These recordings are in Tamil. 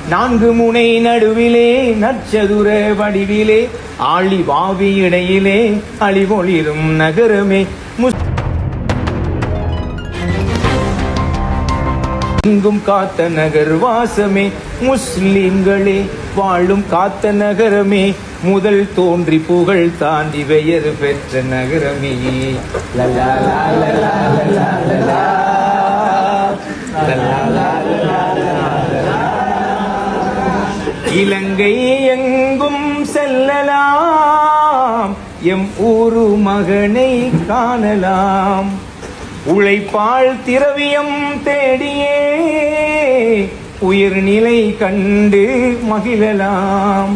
நான்கு முனை நடுவிலே நற்சதுர வடிவிலே ஆழி வாவி இடையிலே அழிவொளிரும் நகரமே எங்கும் காத்த நகர் வாசமே முஸ்லிம்களே வாழும் காத்த நகரமே முதல் தோன்றி புகழ் தாண்டி பெயர் பெற்ற நகரமே இலங்கை எங்கும் செல்லலாம் எம் ஊரு மகனை காணலாம் உழைப்பால் திரவியம் தேடியே உயர்நிலை கண்டு மகிழலாம்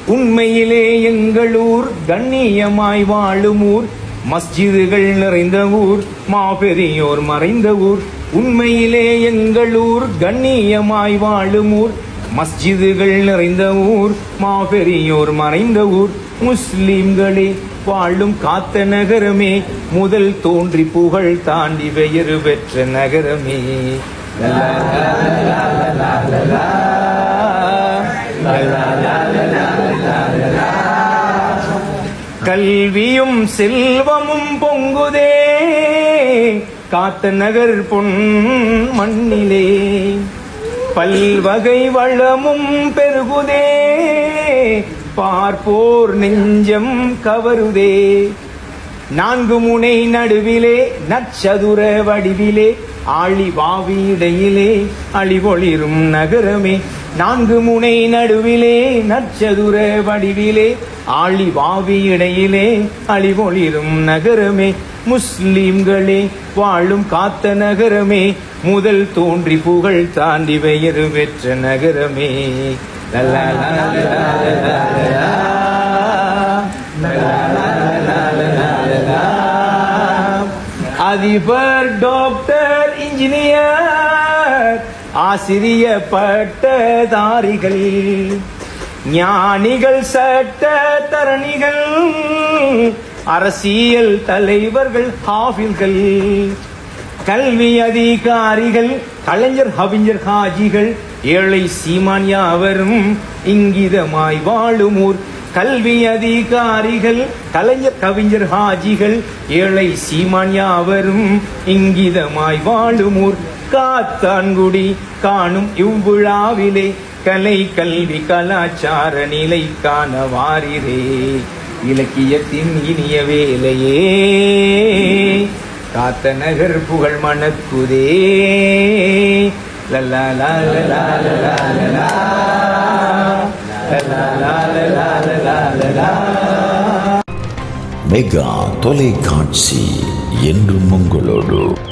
உண்மையிலே எங்களூர் கண்ணியமாய் வாழும் ஊர் மஸ்ஜிதுகள் நிறைந்த ஊர் மாபெரியோர் மறைந்த ஊர் உண்மையிலே எங்களூர் கண்ணியமாய் வாழும் ஊர் மஸ்ஜிதுகள் நிறைந்த ஊர் மாபெரியோர் மறைந்த ஊர் முஸ்லிம்களே வாழும் காத்த நகரமே முதல் தோன்றி புகழ் தாண்டி பெயர் பெற்ற நகரமே கல்வியும் செல்வமும் பொங்குதே காத்த நகர் பொன் மண்ணிலே பல்வகை வளமும் பெருகுதே பார்ப்போர் நெஞ்சம் கவருதே நான்கு முனை நடுவிலே நற்சதுர வடிவிலே ஆழி வாவி இடையிலே அழிவொளிரும் நகரமே நான்கு முனை நடுவிலே நற்சதுர வடிவிலே ஆழி வாவி இடையிலே அழிவொளிரும் நகரமே முஸ்லிம்களே வாழும் காத்த நகரமே முதல் தோன்றி புகழ் தாண்டி பெயர் பெற்ற நகரமே அதிபர் டாக்டர் இன்ஜினியர் ஆசிரிய பட்டதாரிகள் ஞானிகள் சட்ட தரணிகள் அரசியல் தலைவர்கள் ஹாஃபில்கள் கல்வி அதிகாரிகள் கலைஞர் கவிஞர் ஹாஜிகள் ஏழை சீமான் யாவரும் இங்கிதமாய் வாழும் ஊர் கல்வி அதிகாரிகள் கலைஞர் கவிஞர் ஹாஜிகள் ஏழை சீமான் யாவரும் இங்கிதமாய் வாழும் ஊர் காத்தான்குடி காணும் இவ்விழாவிலே கலை கல்வி கலாச்சார நிலை காண வாரிரே இலக்கியத்தின் இனிய வேலையே காத்த நகர் புகழ் மணக்குதே லல்லா லா லா லா லா மெகா தொலைக்காட்சி என்றும் உங்களோடு.